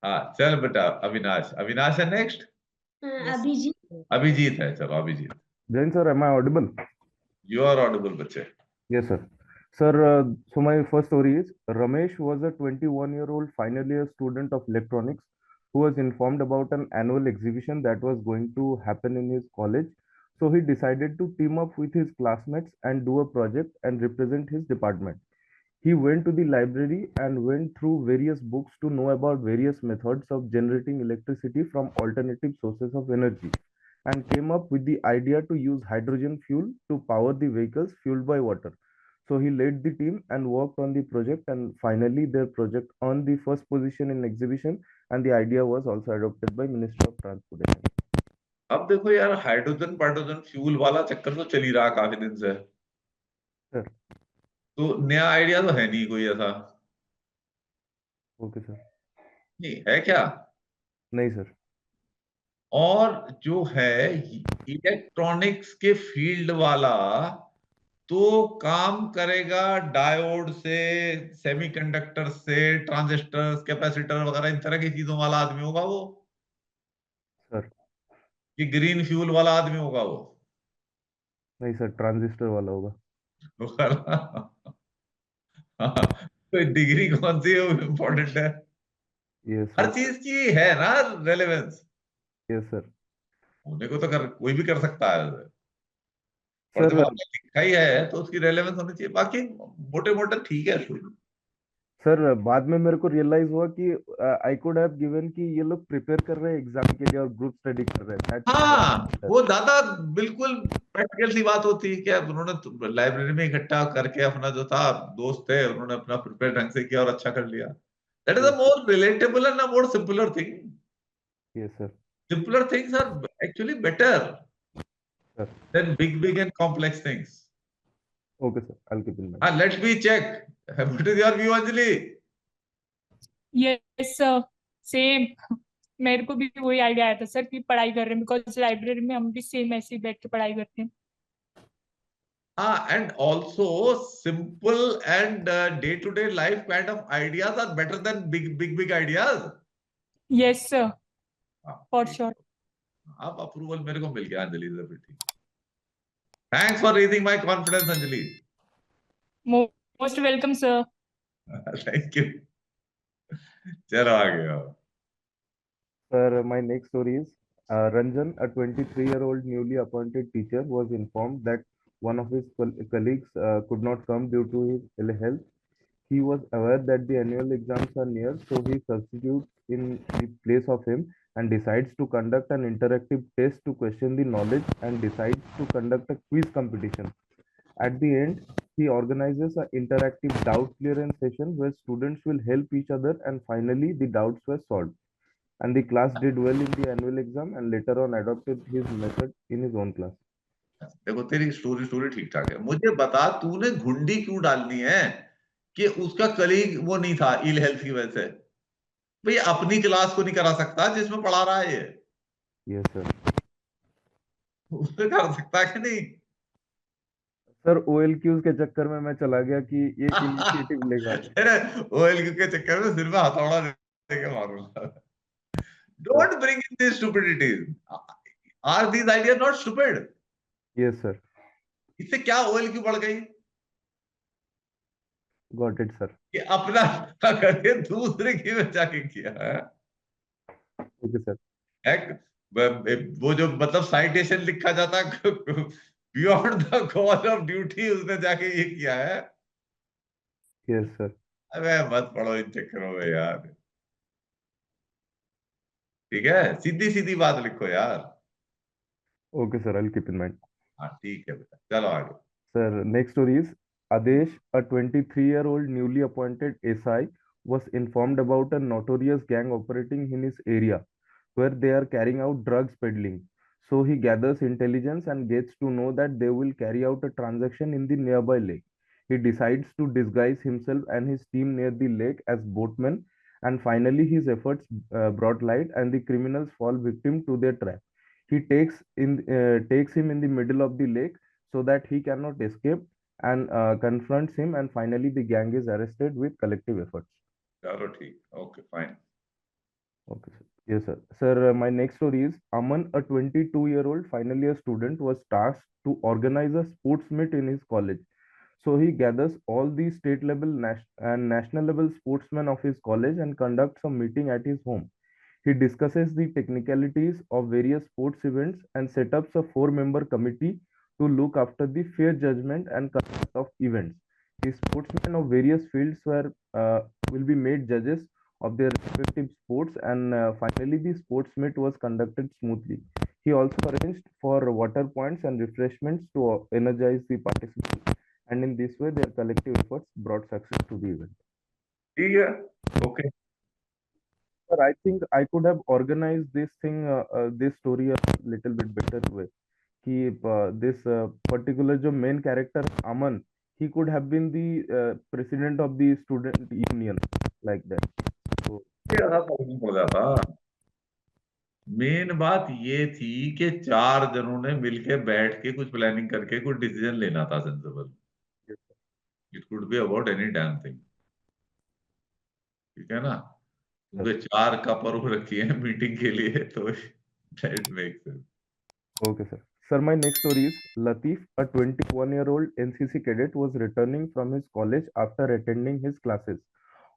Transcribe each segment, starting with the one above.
हाँ चल बेटा, अविनाश, अविनाश है नेक्स्ट। Yes. अभिजीत। अभिजीत है, चलो Abhijit. Jain sir, am I audible? You are audible बच्चे। Yes, sir. Sir, so my first story is Ramesh was a 21-year-old final year student of electronics who was informed about an annual exhibition that was going to happen in his college. So he decided to team up with his classmates and do a project and represent his department. He went to the library and went through various books to know about various methods of generating electricity from alternative sources of energy and came up with the idea to use hydrogen fuel to power the vehicles fueled by water. So he led the team and worked on the project, and finally their project on the first position in exhibition, and the idea was also adopted by Minister of Transportation. अब देखो यार, hydrogen पाइड्रोजन fuel वाला चक्कर तो चल ही रहा काफी दिन से। Sir. तो नया आइडिया तो है नहीं कोई ऐसा। Okay, sir. नहीं है क्या? नहीं सर। और जो है इलेक्ट्रॉनिक्स के फील्ड वाला तो काम करेगा डायोड से, सेमीकंडक्टर से, ट्रांजिस्टर्स, कैपेसिटर वगैरह इन तरह की चीजों वाला आदमी होगा वो। सर। कि ग्रीन फ्यूल वाला आदमी होगा वो? नहीं सर, ट्रांजिस्टर वाला होगा। तो डिग्री कौन सी इम्पोर्टेंट है? यस हर सर। चीज की है ना रेलेवेंस। Yes sir. होने को तो कोई भी कर सकता है, और जब सर आपने लिखा ही है तो उसकी रेलेवेंस होनी चाहिए। बाकी मोटे मोटे ठीक है। सर बाद में मेरे को रियलाइज हुआ कि आई कुड हैव गिवन कि ये लोग प्रिपेयर कर रहे हैं एग्जाम के लिए और ग्रुप स्टडी कर रहे हैं। हाँ, वो ज्यादा बिल्कुल प्रैक्टिकल सी बात होती है कि अब उन्होंने लाइब्रेरी में इकट्ठा करके अपना जो था दोस्त थे, उन्होंने अपना प्रिपेयर ढंग से किया और अच्छा कर लिया। That is a more relatable and a more simpler thing. Yes sir. Simpler things are actually better than big and complex things. Okay sir, I'll keep in mind. Let me check. What is your view, Anjali? Yes sir, same. मेरे को भी वही idea आया था sir कि पढ़ाई कर रहे हैं, बिकॉज लाइब्रेरी में हम भी सेम ऐसे ही बैठ के पढ़ाई करते हैं। And also simple and day-to-day life kind of ideas are better than big ideas. Yes sir, for sure. अब अप्रूवल मेरे को मिल गया अंजलि से, ठीक। Thanks for raising my confidence, Anjali. Most welcome sir. Thank you. चलो आगे आओ। Sir, my next story is Ranjan, a 23-year-old newly appointed teacher, was informed that one of his colleagues could not come due to his ill health. He was aware that the annual exams are near, so he substitutes in the place of him and decides to conduct an interactive test to question the knowledge and decides to conduct a quiz competition. At the end, he organizes an interactive doubt clearance session where students will help each other, and finally the doubts were solved. And the class did well in the annual exam and later on adopted his method in his own class. देखो तेरी story ठीक ठाक है। मुझे बता, तूने घुंडी क्यों डालनी है कि उसका कलीग वो नहीं था इल हेल्थ की वजह से? भाई अपनी क्लास को नहीं करा सकता जिसमें पढ़ा रहा है ये? Yes sir. उसमें कर सकता है कि नहीं? सर ओएलक्यूज के चक्कर में मैं चला गया कि ये इनिशिएटिव लेगा। अरे ओएलक्यू के चक्कर में सिर में हथौड़ा देके मारूंगा। Don't bring in this stupidities. Are these ideas not stupid? Yes sir. इससे क्या ओएलक्यू बढ़ गई? Got it sir. कि अपना करके दूसरे की में जाके किया है। Okay sir. वो जो मतलब साइटेशन लिखा जाता beyond the call of duty, उसने जाके ये किया है। Yes sir. अबे मत पढ़ो इन चक्करों में यार, ठीक है? सीधी सीधी बात लिखो यार। Okay sir, I will keep in mind. हाँ ठीक है बेटा, चलो आगे। Sir next story is Adesh, a 23-year-old newly appointed SI, was informed about a notorious gang operating in his area where they are carrying out drugs peddling. So he gathers intelligence and gets to know that they will carry out a transaction in the nearby lake. He decides to disguise himself and his team near the lake as boatmen, and finally his efforts brought light and the criminals fall victim to their trap. He takes him in the middle of the lake so that he cannot escape and confronts him, and finally the gang is arrested with collective efforts. चलो ठीक, okay fine. Okay, sir. Yes, sir. Sir, my next story is Aman, a 22-year-old final year student, was tasked to organize a sports meet in his college. So he gathers all the state level and national level sportsmen of his college and conducts a meeting at his home. He discusses the technicalities of various sports events and set up a four-member committee to look after the fair judgment and conduct of events. The sportsmen of various fields will be made judges of their respective sports, and finally the sports meet was conducted smoothly. He also arranged for water points and refreshments to energize the participants, and in this way their collective efforts brought success to the event. ठीक है, okay. Sir, I think I could have organized this story a little bit better way. कि this particular जो main character Aman, he could have been the president of the student union, like that. So ज्यादा फर्क नहीं पड़ जाता। Main बात ये थी कि चार जनों ने मिलके बैठ के कुछ प्लानिंग करके कुछ डिसीजन लेना था sensible. yes, it could be about any damn thing, ठीक है ना? sir. क्योंकि चार कप रखी है मीटिंग के लिए, तो it makes sense. Okay, sir. Sir, my next story is Latif, a 21-year-old NCC cadet, was returning from his college after attending his classes.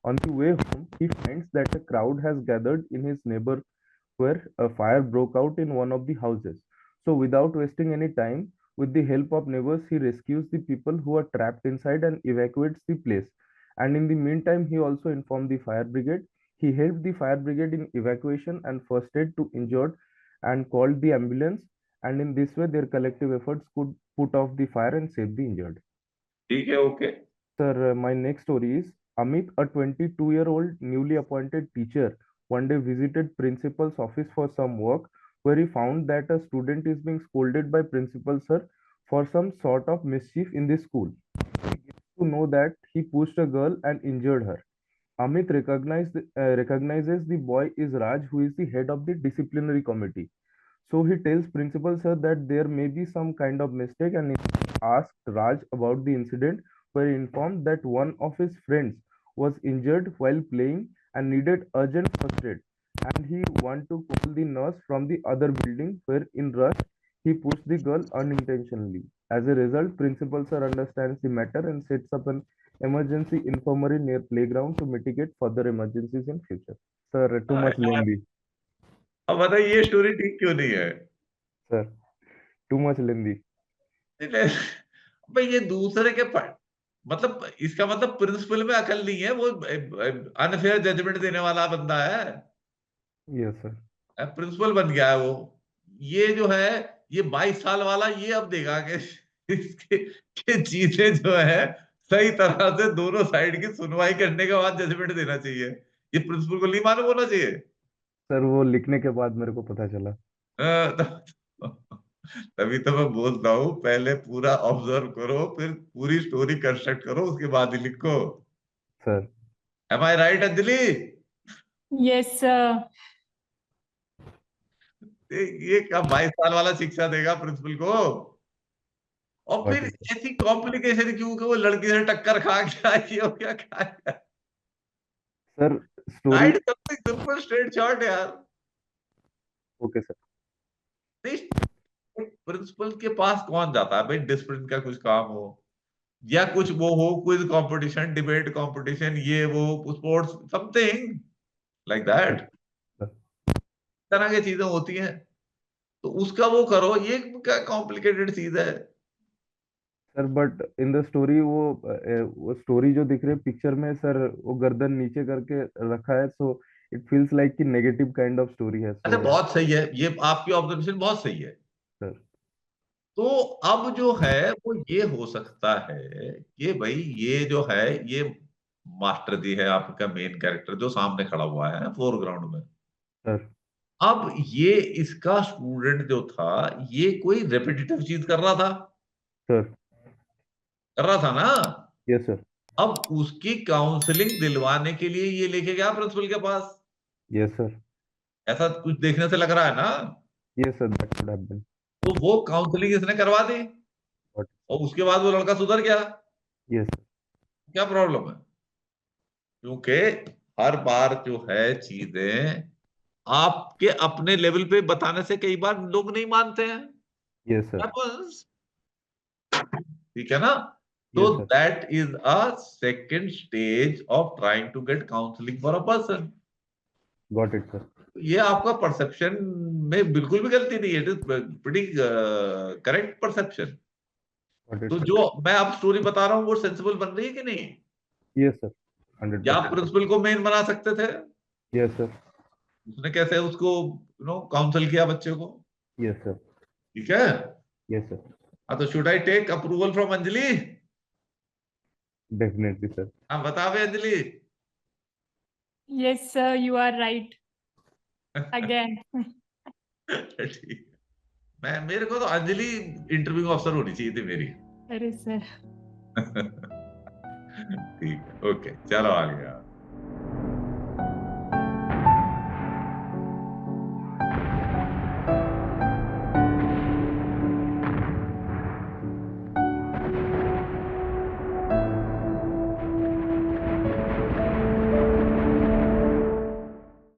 On the way home, he finds that a crowd has gathered in his neighbor where a fire broke out in one of the houses. So, without wasting any time, with the help of neighbors, he rescues the people who are trapped inside and evacuates the place. And in the meantime, he also informed the fire brigade. He helped the fire brigade in evacuation and first aid to injured and called the ambulance. And in this way, their collective efforts could put off the fire and save the injured. ठीक है, okay. Sir, my next story is Amit, a 22-year-old newly appointed teacher, one day visited principal's office for some work, where he found that a student is being scolded by principal sir for some sort of mischief in the school. He gets to know that he pushed a girl and injured her. Amit recognizes the boy is Raj, who is the head of the disciplinary committee. So he tells principal sir that there may be some kind of mistake, and he asked Raj about the incident, where he informed that one of his friends was injured while playing and needed urgent first aid, and he wanted to call the nurse from the other building, where in rush he pushed the girl unintentionally. As a result, principal sir understands the matter and sets up an emergency infirmary near playground to mitigate further emergencies in future. Sir, too हाँ much यार, lengthy. अब बताइए ये story ठीक क्यों नहीं है? Sir, too much lengthy. भाई ये दूसरे के मतलब इसका मतलब प्रिंसिपल में अकल नहीं है, वो अनफेयर जजमेंट देने वाला बंदा है। Yes, sir. प्रिंसिपल बन गया है वो। ये जो है, ये 22 साल वाला, ये अब देगा कि इसके कि चीजें जो है सही तरह से दोनों साइड की सुनवाई करने के बाद जजमेंट देना चाहिए। ये प्रिंसिपल को नहीं मालूम होना चाहिए? सर वो लिखने के बाद मेरे को पता चला। तभी तो मैं बोलता हूँ, पहले पूरा ऑब्जर्व करो, फिर पूरी स्टोरी कंस्ट्रक्ट करो, उसके बाद ही लिखो। Sir am I right Anjali? Yes sir. ये क्या 22 साल वाला शिक्षा देगा प्रिंसिपल को? और गॉट फिर इट। ऐसी कॉम्प्लिकेशन क्यों कि वो लड़की से टक्कर खा के आई हो, क्या खाया? Sir story. Write something simple straight shot यार। Okay sir. नहीं, प्रिंसिपल के पास कौन जाता है भाई? डिसिप्लिन का कुछ काम हो या कुछ वो हो, क्विज कंपटीशन, डिबेट कंपटीशन, ये वो स्पोर्ट्स, समथिंग लाइक दैट, तरह की चीजें होती हैं, तो उसका वो करो। ये क्या कॉम्प्लिकेटेड चीज है? Sir but in the story वो स्टोरी जो दिख रही है पिक्चर में सर, वो गर्दन नीचे करके रखा है, सो इट फील्स लाइक कि नेगेटिव काइंड ऑफ स्टोरी है, अच्छा, सो बहुत सही है, ये आपकी ऑब्जर्वेशन बहुत सही है। सर। तो अब जो है वो ये हो सकता है कि भाई ये जो है, ये मास्टर जी है आपका मेन कैरेक्टर जो सामने खड़ा हुआ है फोरग्राउंड में। सर अब ये इसका स्टूडेंट जो था, ये कोई रेपिटेटिव चीज कर रहा था, सर। कर रहा था ना? Yes sir. अब उसकी काउंसलिंग दिलवाने के लिए ये लेके गया प्रिंसिपल के पास। Yes sir. ऐसा कुछ देखने से लग रहा है ना? Yes sir, that could have been. तो वो काउंसलिंग इसने करवा दी और उसके बाद वो लड़का सुधर गया। Yes sir. क्या प्रॉब्लम है? क्योंकि हर बार जो है चीजें आपके अपने लेवल पे बताने से कई बार लोग नहीं मानते हैं। Yes, sir. Happens. ठीक है ना? तो Yes, sir. That is a second stage of trying to get counselling for a person. Got it, sir. ये आपका परसेप्शन में बिल्कुल भी गलती नहीं है, it is pretty correct perception. Got it, तो sir. जो मैं आप स्टोरी बता रहा हूँ वो सेंसिबल बन रही है कि नहीं? Yes, sir. या आप 100%. प्रिंसिपल को मेन बना सकते थे? Yes, sir. उसने कैसे उसको काउंसल किया बच्चे को? Yes, sir. ठीक है। Yes, sir. हाँ, तो should I take approval from Anjali? Definitely, sir. हाँ, बता बे Anjali. Yes, sir, you are right. Again. ठीक। मेरे को तो अंजलि इंटरव्यू अफसर होनी चाहिए थी मेरी। अरे सर। ठीक है, ओके, चलो आ गया।